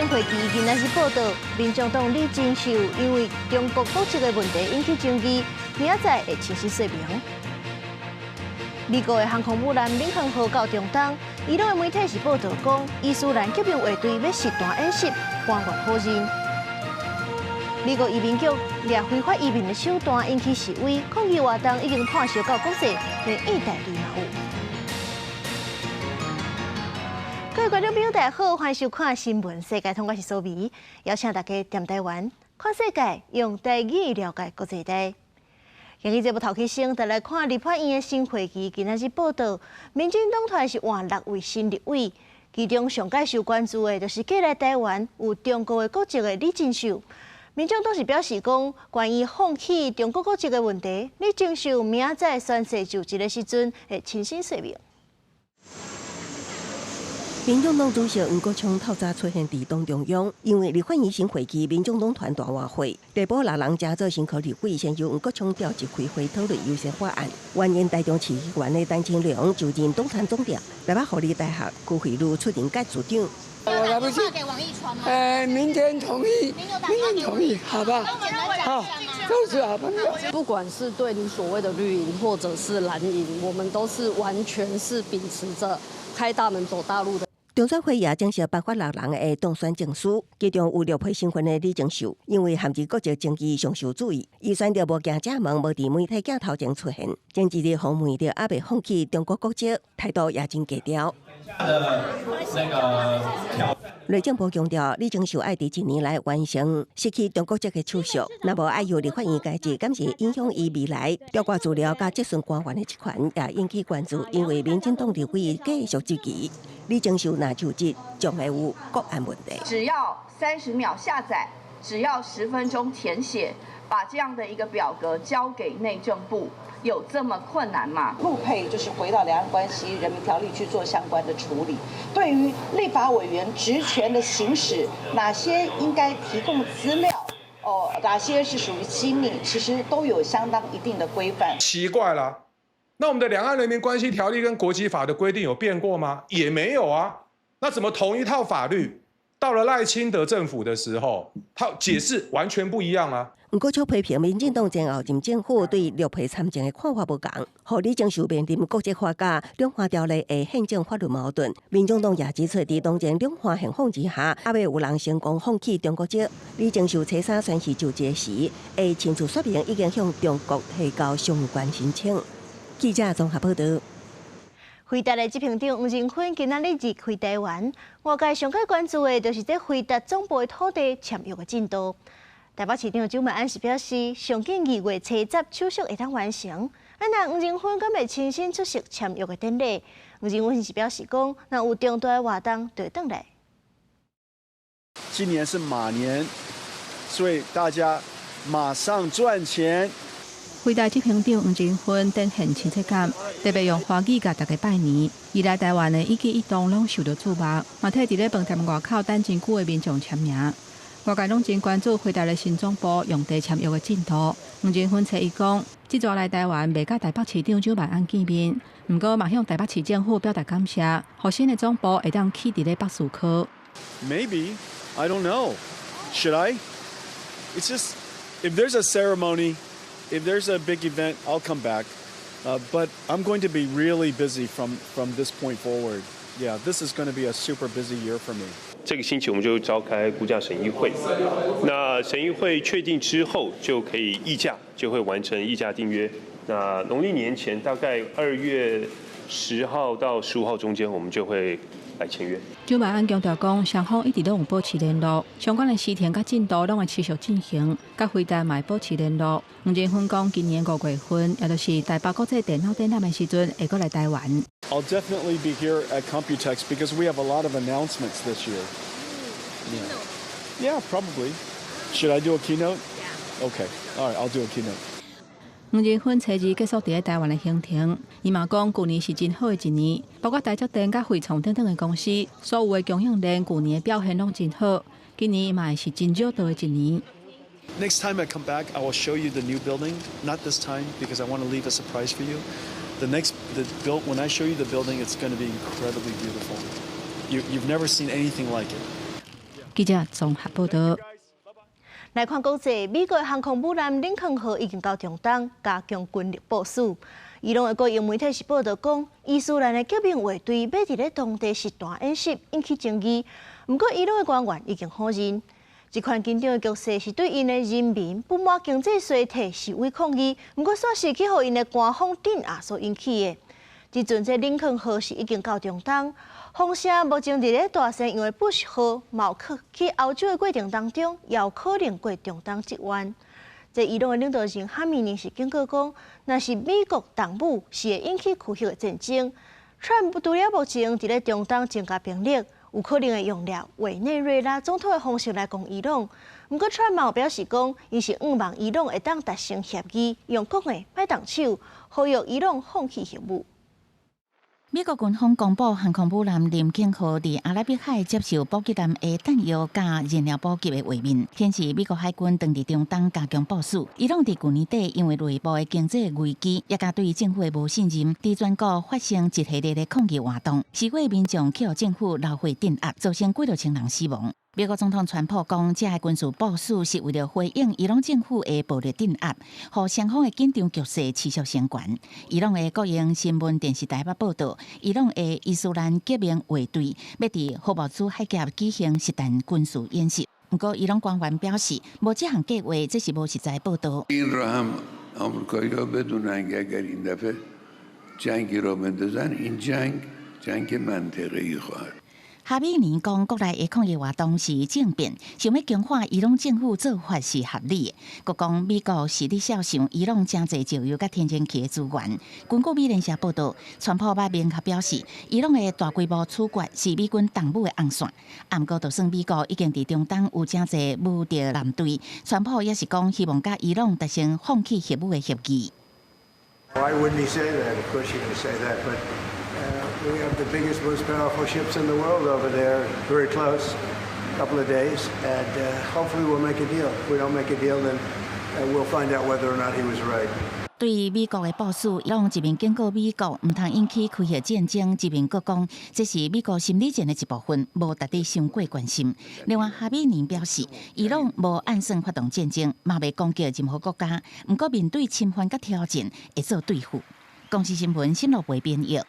新会期今仔日报道，民众党李金秀因为中国国籍的问题引起争议，明仔会清晰说明。美国的航空母舰领航号到中东，伊朗的媒体是报道讲，伊斯兰革命卫队要实弹演习，官员否认。美国移民局掠非法移民的手段引起示威，抗议活动已经破烧到国际，连意大利也有。各位观众朋友，大家好，欢迎收看新闻世界通，我是苏眉，邀请大家踮台湾看世界，用台语了解国际大。今日节目头起先，带来看立法院的新会期。今仔日报道，民进党团是换6位新立委，其中上届受关注的，就是过来台湾有中国的国籍的李金秀。民众党是表示讲，关于放弃中国国籍的问题，李金秀明仔宣誓就职的时阵会亲身说明。民众党主席黄国昌透早出现伫党中央，因为立法院新会期民众党团大晚会，内部6人加做新科立委，先由黄国昌调集开会讨论优先法案。原因台中市议员的陈清良就任党团总调，台北护理大学区会路出任届组长。我来不及。明天同意，明天同意，好吧？好，都是好朋友。不管是对你所谓的绿营或者是蓝营，我们都是完全是秉持着开大门走大路的。中选会也正式颁发6人的当选证书，其中有6批新婚的李金秀，因为含有国籍争议上受注意，伊选择无惊正门，无伫媒体镜头前出现。政治的访问着也未放弃中国国籍，态度也真低调。内政部强调，李金秀爱伫1年来完成失去中国籍的手续，若无爱由立法院改制，敢是影响伊未来调查资料甲质询官员的职权，也引起关注。因为民进党立委继续质疑李金秀若就职，将会有国安问题。只要30秒下载，只要10分钟填写，把这样的一个表格交给内政部。有这么困难吗？陆配就是回到两岸关系人民条例去做相关的处理。对于立法委员职权的行使，哪些应该提供资料，哪些是属于机密，其实都有相当一定的规范。奇怪了，那我们的两岸人民关系条例跟国际法的规定有变过吗？也没有啊。那怎么同一套法律，到了赖清德政府的时候，他解释完全不一样啊？黄国昌批评民进党前后任政府对6批参政的看法不同，互李金秀面临国际法甲两岸条例的宪政法律矛盾。民众党也指出，伫当前两岸现况之下，还未有人成功放弃中国籍。李金秀初三宣誓就职时，会清楚说明已经向中国提交相关申请。记者综合报道。回答的执行长黄仁勋今仔日离开台湾，外界上界关注的就是这回答总部的土地签约的进度。台北市长周万安是表示，上近2月初10手续会当完成。那黄仁勋敢会亲身出席签约的典礼？黄仁勋是表示讲，若有重大的活动就会回来。今年是马年，所以大家马上赚钱。回答执行长黄仁勋展现亲切感，特别用华语甲大家拜年。伊来台湾的一举一动拢受到注目，嘛替伫咧饭店外口等真久的民众签名。外界拢真关注回答的新总部用地签约的进度。黄仁勋找伊讲，这次来台湾未甲台北市长周万安见面，不过嘛向台北市政府表达感谢，互新的总部会当起伫咧北树科。Maybe I don't know. Should I? It's just if there's a ceremony, if there's a big event, I'll come back. But I'm going to be really busy from this point forward. Yeah, this is going to be a super busy year for me. 这个星期我们就召开估价审议会，那审议会确定之后就可以议价，就会完成议价订约。那农历年前大概2月10号到15号中间，我们就会来签约。周万安强调讲，双方一直拢有保持联络，相关的事情甲进度拢会持续进行，甲回答嘛保持联络。黄仁勋讲，今年5月份，也就是台北国际电脑展览的时阵，会过来台湾。I'll definitely be here at Computex because we have a lot of announcements this year. Yeah, probably. Should I do a keynote? Yeah. Okay. All right, I'll do a keynote. 黄仁勋初2结束伫台湾的行程，伊嘛讲，去年是真好的一年，包括台积电甲汇创等等的公司，所有的供应链去年的表现拢真好，今年嘛是真少到的一年。Next time I come back, I will show you the new building. Not this time because I want to leave a surprise for you. When I show you the building, it's going to be incredibly beautiful. You've never seen anything like it. 记者综合报道。来看国际，美国航空母舰林肯号已经到中东加强军力部署。伊朗的国营媒体是报道讲，伊斯兰的革命卫队要伫咧当地实弹演习，引起争议。不过，伊朗的官员已经否认，这款紧张的局势是对因的人民不满经济衰退示威抗议，不过煞是去互因的官方镇压所引起的。即阵这林肯号是已经到中东。风声目前伫咧大声，因为布什号冒去欧洲的过程当中，也有可能过中东一弯。这伊朗的领导人哈米尼是警告讲，若是美国动武，是会引起区域的战争。川普除了目前伫咧中东增加兵力，有可能会用了委内瑞拉总统的方式来攻伊朗。不过，川普表示讲，伊是希望伊朗会当达成协议，用国的摆动手，呼吁伊朗放弃核武。美国军方公布，航空母舰林肯号伫阿拉伯海接受补给站的弹药加燃料补给的画面，显示美国海军当伫中东加强部署。伊朗伫去年底因为内部的经济危机，也加对政府的无信任，伫全国发生一系列的抗议活动，示威民众去互政府闹会镇压，造成几多千人死亡。美国总统川普讲，这军事部署是为了回应伊朗政府的暴力镇压，互双方的紧张局势持续升悬。伊朗的国营新闻电视台报道，伊朗的伊斯兰革命卫队要伫霍姆兹海峡举行实弹军事演习。不过，伊朗官员表示，无这项计划，这是无实在报道。哈米尼讲，国内的抗议活动是政变，想要强化伊朗政府做法是合理的。佮讲美国是咧小想伊朗真侪石油甲天然气的资源。根据美联社报道，川普捌明确表示，伊朗的大规模处决是美军动武的红线。不过，就算美国已经伫中东有真侪武调舰队，川普也是讲希望甲伊朗达成放弃核武的协议。Why wouldn't he say that? Of course, he can say that, but. We have the biggest, most powerful ships in the world over there, very close, a couple of days, and hopefully we'll make a deal. If we don't make a deal, then we'll find out whether or not he was right. 对于美国的部署，伊朗一面警告美国唔通引起开核战争，一面佫讲这是美国心理战的一部分，无值得伤过关心。另外，哈米尼表示，伊朗无按算发动战争，嘛未攻击任何国家，不过面对侵犯甲挑战，会做对付。公司新闻新路培编译。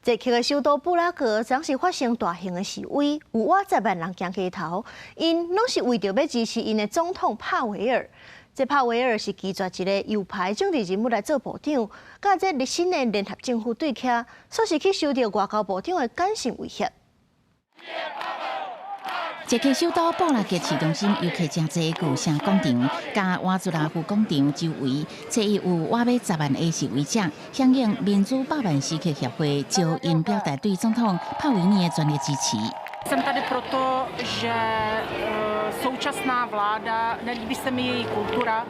捷克的首都布拉格总是发生大型的示威，有10万人行街头，因拢是为着要支持因的总统帕维尔。这帕维尔是拒绝一个右派政治人物来做部长，甲这热心的联合政府对徛，说是去受到外交部长的干涉威胁。捷克首都布拉格市中心游客真侪，巨城广场、加瓦祖拉夫广场周围，设有10万的示威者，响应民主百万时刻协会招因表达对总统帕维尼的专业支持。Jsem tady proto, že současná vláda, nelíbí se mi její kultura,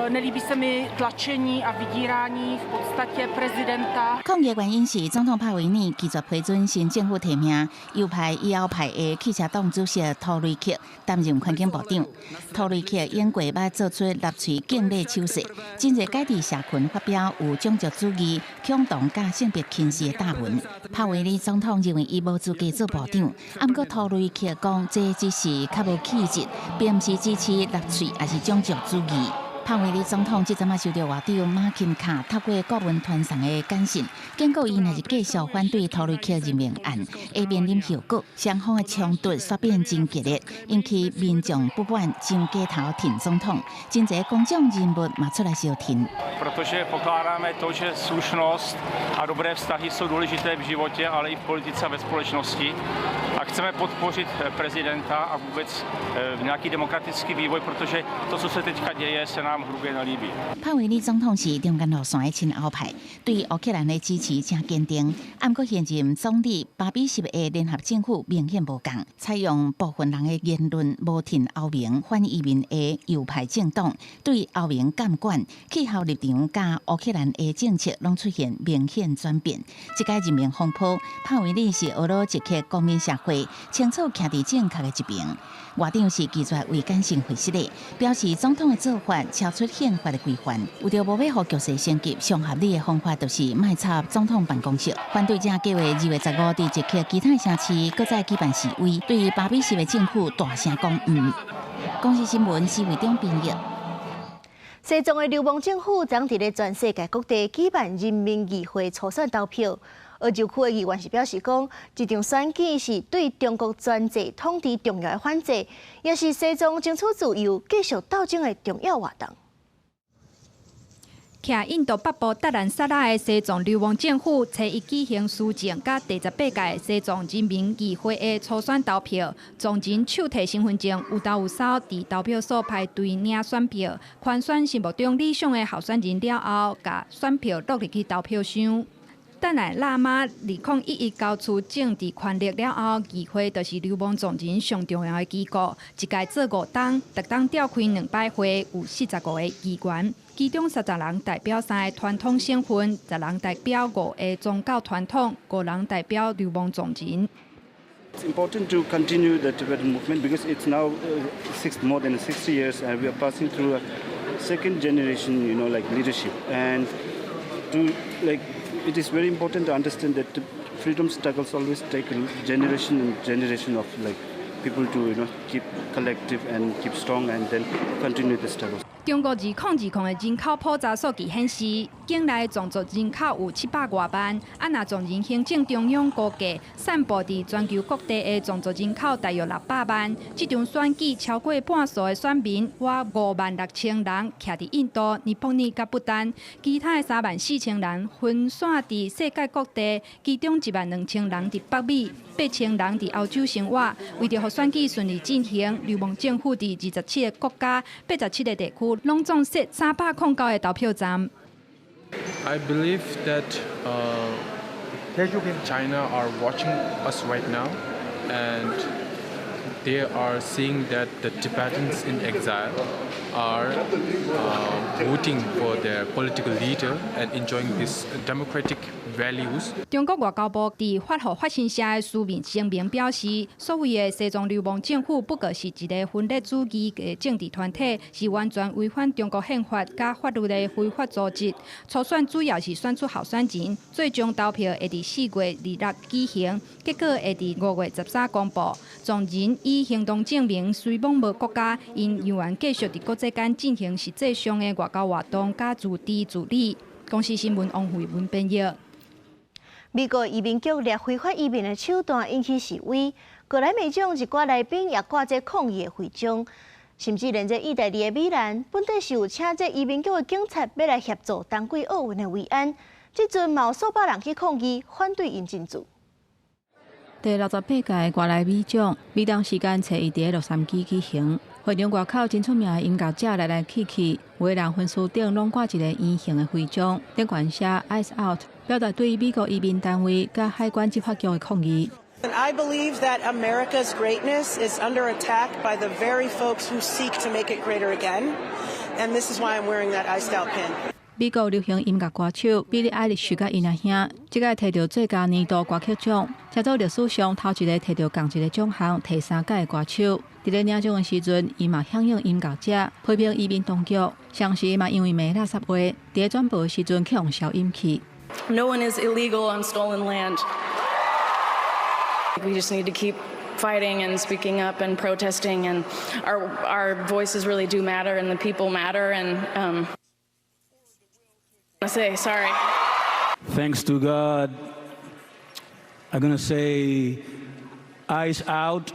nelíbí se mi tlačení a vydírání v podstatě prezidenta. 抗议原因是总统帕维尼拒绝批准新政府提名右派以后派的汽车党主席托雷克担任环境部长。托雷克因过捌做出纳粹敬礼手势，真侪该地社群发表有种族主义、恐同甲性别歧视的大文。帕维尼总统认为伊无资格做部长，不过托雷克讲这只是较无气质，并不是支持纳粹还是种族主义。帕维尼总统即阵收到外长马钦卡透过国文传送的简讯，警告伊若是继续反对托雷克任命案，会面临后果。双方的冲突煞变真激烈，引起民众不满，上街头挺总统。真侪公众人物嘛出来相挺。Protože pokládáme to, že slušnost a dobré vztahy jsou důležité v životě, ale i v politice a ve společnosti. A chceme podpořit prezidenta a vůbec nějaký demokratický vývoj, protože to, co se teďka děje, se nám hrubě nelíbí. 帕维尼总统是中间路线的亲欧派，对乌克兰的支持真坚定。不过现任总理巴比什的联合政府明显无共，采用部分人的言论无挺欧盟反移民的右派政党，对欧盟监管、气候立场甲乌克兰的政策拢出现明显转变。这届任命风波，帕维尼是俄罗捷克国民社会，清楚徛伫正确的一边。外长是拒绝为感性回释的，表示总统的做法超出宪法的规范，有着无要互局势升级上合理的方法，就是卖插总统办公室。反对者计划2月15日一刻其他城市各再举办示威，对巴比市的政府大声讲唔。公视新闻是为中编译。西藏的流亡政府将伫咧全世界各地举办人民议会初选投票。澳洲区的议员是表示讲，这场选举是对中国专制统治重要的反制，也是西藏争取自由、继续斗争的重要活动。徛印度北部达兰萨拉的西藏流亡政府，初一举行书证甲第18届西藏人民议会的初选投票，藏人手提身份证有头有手，伫投票所排队领选票，圈选心目中理想的候选人了后，甲选票落入去投票箱。达赖喇嘛2011交出政治权力了后，议会就是流亡藏人上重要的机构。一届做5档，特当召开2摆会，有45个议员，其中30人代表3个传统省份，10人代表5个宗教传统，5人代表流亡藏人。It's important to continue the Tibetan movement because it's now more than 60 years, and we are passing through a second generation, leadership, and it is very important to understand that the freedom struggles always take a generation and generation of people to keep collective and keep strong and then continue the struggle. 中国2020的人口普查数据显示，境内藏族人口有700多万，若藏人行政中央估计，散布伫全球各地的藏族人口大约600万。这场选举超过半数的选民，约56000人徛伫印度、尼泊尔甲不丹，其他的34000人分散伫世界各地，其中12000人伫北美，8000人伫欧洲生活。为着让选举顺利进行，流亡政府伫27个国家、87个地区。拢总设309个投票站。I believe that China are watching us right now, and they are seeing that the Tibetans in exile are voting for their political leader and enjoying these democratic values. 中国外交部伫发布法新社的书面声明表示，所谓的西藏流亡政府不过是一个分裂主义的政治团体，是完全违反中国宪法甲法律的非法组织。初选主要是选出候选人，最终投票会伫4月26举行，结果会伫5月13公布。藏人以行动证明虽亡无国家，因仍然继续伫国际间进行实际上的外交活动，甲自治自理。公视新闻王慧文编译。美国移民局掠非法移民的手段引起示威，过来民众一寡来宾也挂这抗议的徽章，甚至连这意大利的米兰本地是有请这移民局的警察要来协助冬季奥运的维安，即阵嘛有数百人去抗议，反对因进驻。第68届外来美奖，美东时间初一伫洛杉矶举行。会场外口真出名的音乐者来去，有的人分数顶拢挂一个圆形的徽章，顶悬写 "Eyes Out"， 表达对美国移民单位甲海关执法局的抗议。And I believe that America's greatness is under attack by the very folks who seek to make it greater again, and this is why I'm wearing that iced out pin. 美国流行音乐歌手比利·艾利许甲因阿兄，即个摕到最佳年度歌曲奖，才做历史上头一个摕到同一个奖项，摕3届的歌手。伫咧领奖的时阵，伊嘛响应音乐者批评移民当局，相时嘛因为骂垃圾话，伫咧转播的时阵去用消音器。No one is illegal on stolen land. We just need to keep fighting and speaking up and protesting, and our voices really do matter, and the people matter, and I say sorry. Thanks to God, I'm gonna say, eyes out.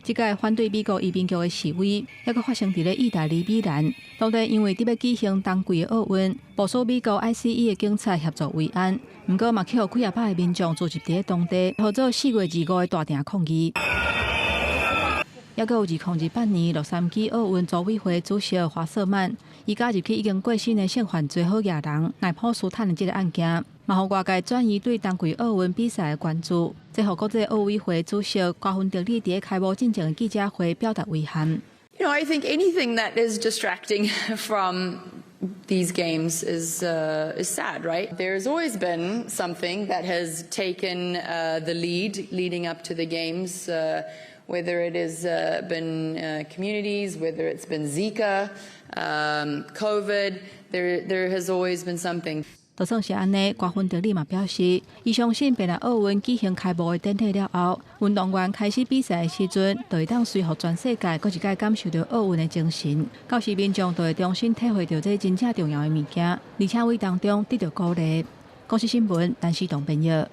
即届反对美国移民局的示威，还佫发生伫咧意大利米兰，当地因为伫要举行冬季的奥运，部署美国 ICE 的警察协助维安，毋过嘛去互几百个民众聚集伫咧当地，号做4月25的大埕抗议。还佫有2028年洛杉矶奥运组委会主席华瑟曼，伊加入去已经过身的性犯罪好野人艾普斯坦的这个案件，嘛互外界转移对冬季奥运比赛的关注。这互国际奥委会主席高芬德利伫开幕进前的记者会表达遗憾。I think anything that is distracting from these games is sad, right? There's always been something that has taken the leading up to the games, whether it has been communities, whether it's been Zika, COVID. There has always been something. 就算是安尼，瓜分德利嘛表示，伊相信北京奥运举行开幕的典礼了后，运动员开始比赛的时阵，就会当随互全世界，搁一届感受到奥运的精神。到时民众就会重新体会到这真正重要的物件，而且为当中得到鼓励。公视新闻，陈思彤编译。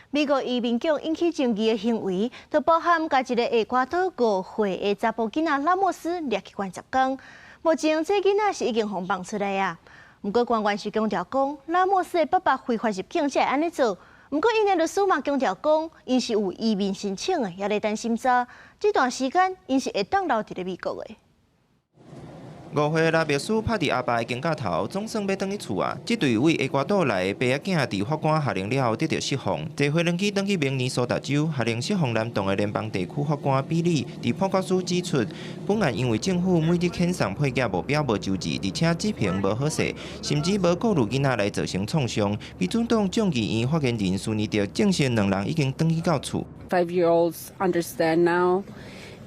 美国移民局引起争议的行为，就包含甲一个厄瓜多5岁的查甫囡仔拉莫斯掠去关10天。目前这囡仔是已经放放出来啊。 不过，官员是强调讲，拉莫斯的爸爸非法入境才会安尼做。不过，因的律师嘛强调讲，因是有移民申请的，也在等审查。这段时间，因是会当留伫咧美国的。 5岁拉别斯拍伫阿爸的肩胛头，总算要返去厝啊！这对为厄瓜多来的爸仔囝，伫法官下令了后得到释放。坐飞轮机返去明尼苏达州，下令释放南洞的联邦地区法官比利伫判决书指出，本案因为政府每日遣送配件目标无周至，而且指评无好势，甚至无顾虑囡仔来造成创伤。民主党众议院发言人苏尼德证实，2人已经返去到厝。5-year-olds understand now,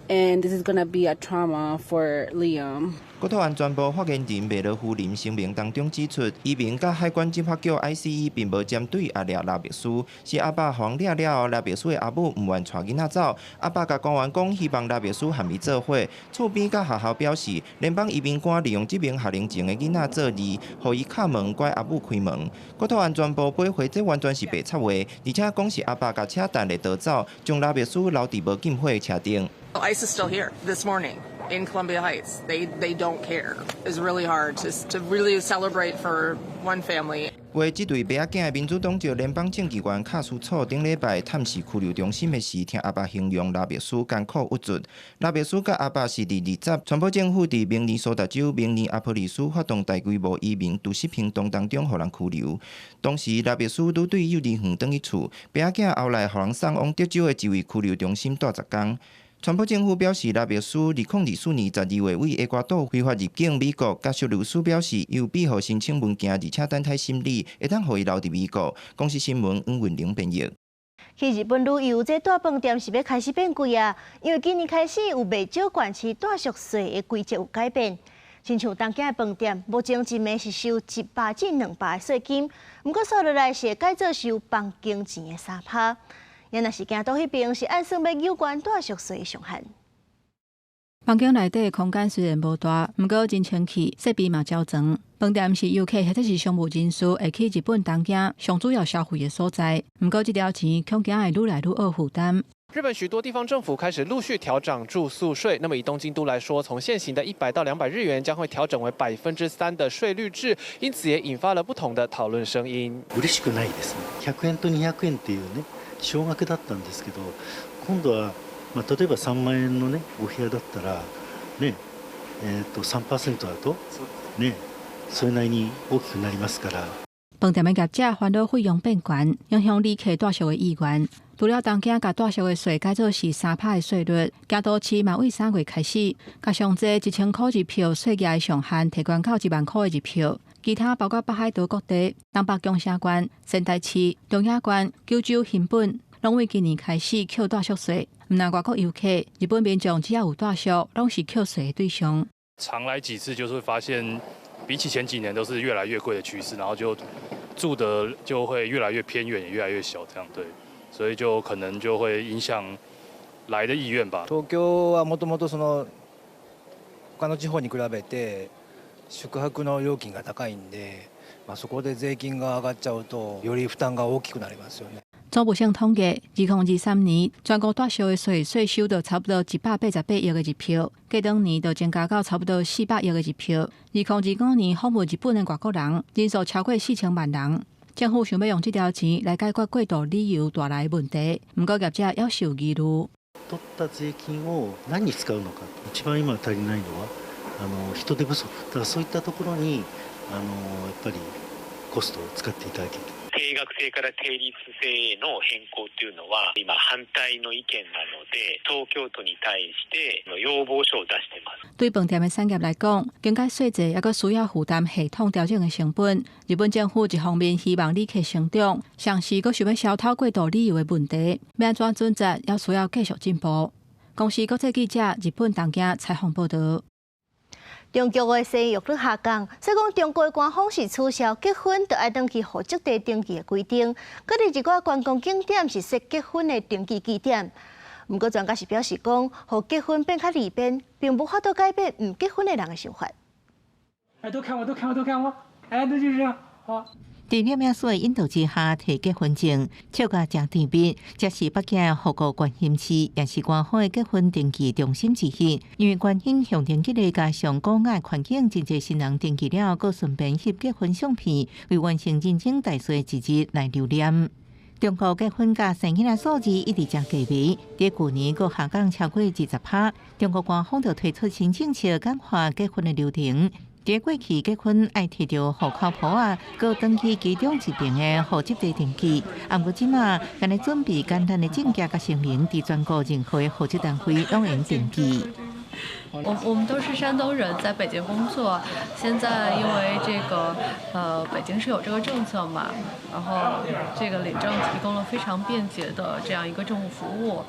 and this is gonna be a trauma for Liam. 国土安全部发言人梅勒夫林声明当中指出，移民甲海关执法局 ICE 并无针对阿掠拉别斯，是阿爸黄掠了后，拉别斯的阿母唔愿带囡仔走。阿爸甲官员讲，希望拉别斯含伊做伙。厝边甲学校表示，联邦移民官利用这名下令前的囡仔做例，互伊敲门，怪阿母开门。国土安全部驳回这完全是白插话，而且讲是阿爸甲车等来逃走，将拉别斯留伫无禁火的车顶。ICE is still here this morning. In Columbia Heights, they don't care. It's really hard to really celebrate for one family. 为这对爸仔囝，民主党就联邦政机关卡苏楚顶礼拜探视拘留中心的时，听阿爸形容拉别斯艰苦郁卒。拉别斯甲阿爸是伫20传播政府伫明尼苏达州明尼阿波利斯发动大规模移民都市行动当中，互人拘留。当时拉别斯拄对幼儿园返去厝，爸仔囝后来互人送往德州的一位拘留中心待10天。 川普政府表示，拉别斯2024年12月为厄瓜多非法入境美国，甲叙律师表示，有庇护申请文件，而且等待审理，会当互伊留伫美国。公视新闻黄云玲编译。去日本旅游，这大饭店是要开始变贵啊，因为今年开始有未少县市住宿税的规则有改变。亲像东京的饭店，目前一暝是收100至200的税金，不过收落来是会改做收房间钱的3%。 也若是行到迄边，是按算要有关住宿税的上限。房间内底空间虽然无大，不过真清气，设备嘛较全。饭店是游客或者是商务人士会去日本东京上主要消费的所在。不过这条钱恐惊会愈来愈恶负担。 日本许多地方政府开始陆续调整住宿税。那么以东京都来说，从现行的100到200日元将会調整為3%的税率制，因此也引發了不同的討論聲音。嬉しくないですね。100円と200円っていうね少額だったんですけど、今度は例えば3万円のねお部屋だったらね3% だとねそれなりに大きくなりますから。 饭店的业者烦恼费用变悬，影响旅客住宿的意愿。除了东京甲住宿的税改做是3%的税率，京都市嘛为3月开始，甲上济1000块一票税额的上限提悬到1万块的一票。其他包括北海道各地、东北宫城县、仙台市、中野县、九州、新本，拢为今年开始扣住宿税。唔但外国游客，日本民众只要有住宿，拢是扣税的对象。常来几次，就是会发现。 比起前几年都是越来越贵的趋势，然后就住的就会越来越偏远，也越来越小，这样对，所以就可能就会影响来的意愿吧。東京はもともと他の地方に比べて宿泊の料金が高いんで、そこで税金が上がっちゃうとより負担が大きくなりますよね。 初步性统计，2023年全国住宿的税收到差不多188億嘅一票，隔当年就增加到差不多400億嘅一票。2025年访問日本嘅外國人人數超過4000萬人，政府想要用這條錢來解決過度旅遊帶來問題，不過業者要受議論。取った税金を何に使うのか、一番今足りないのは人手不足。だからそういったところにやっぱりコストを使っていただける。 定額制から定率制への変更というのは今反対の意見なので東京都に対して要望書を出しています。对饭店的产业来讲，经济税制也阁需要负担系统调整的成本。日本政府一方面希望旅客成长，同时阁想要消透过度旅游的问题，要安怎准则，也需要继续进步。公司国际记者日本东京采访报道。中国的生育率下降，所以讲中国的官方是取消结婚就要登记户籍地登记的规定。各地一寡观光景点是设结婚的登记地点。不过专家是表示讲，互结婚变较利便，并无法度改变唔结婚的人的想法。哎，都看我，哎，这就是好。在了命数的引导之下，提结婚证，笑甲正甜蜜，这是北京户口关心市，也是官方的结婚登记中心之一。因为关心向登记的加上高压环境，真侪新人登记了，佮顺便翕结婚相片，为完成认证大细一日来留念。中国结婚甲生囡仔数字一直正低迷，在去年佮下降超过20%。中国官方就推出新政策，简化结婚的流程。在过去结婚爱摕到户口簿啊，佮登记其中一边的户籍地登记。啊，不过即马干来准备简单的证件甲声明，伫全国任何的户籍单位拢能登记。我们都是山东人，在北京工作。现在因为这个北京是有这个政策嘛，然后这个领证提供了非常便捷的这样一个政府服务，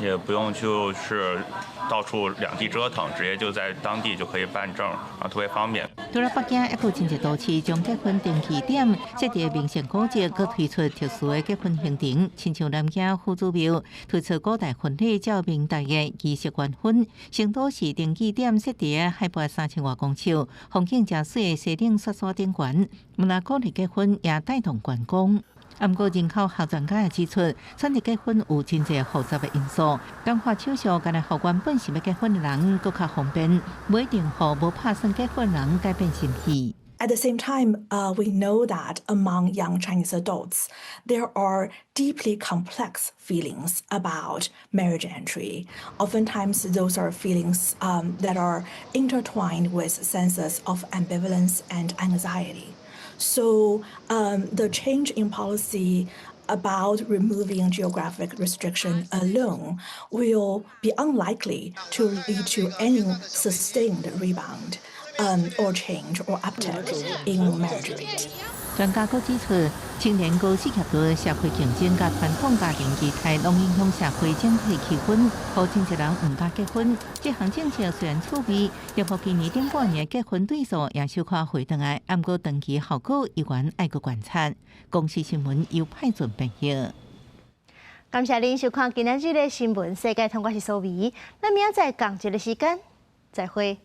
也不用就是到处两地折腾，直接就在当地就可以办证，啊，特别方便。除了北京，还有真侪都市将结婚登记点设伫明显古迹，佮推出特殊的结婚行程，亲像南京夫子庙推出古代婚礼较明代的仪式完婚，成都市登记点设伫海拔3000多公尺，风景正水的西岭雪山顶悬，无那鼓励结婚也带动观光。不过人口学专家也指出，选择结婚有真侪复杂的因素，简化手续，干来互原本想要结婚的人更较方便，不一定互无打算结婚的人改变心意。At the same time, we know that among young Chinese adults, there are deeply complex feelings about marriage entry. Oftentimes, those are feelings that are intertwined with senses of ambivalence and anxiety. So, the change in policy about removing geographic restriction alone will be unlikely to lead to any sustained rebound. Or change or uptick in marriage rate. 专家佫指出，青年高失业率、社会竞争甲传统家庭议题，拢影响社会整体气氛，好真侪人唔敢结婚。这项政策虽然趣味，中国今年顶半年结婚对数也小可回转来，不过长期效果依然爱佫观察。公司新闻由派准编译。感谢您收看今日的新闻世界，通我是苏眉。咱明仔载同一个时间再会。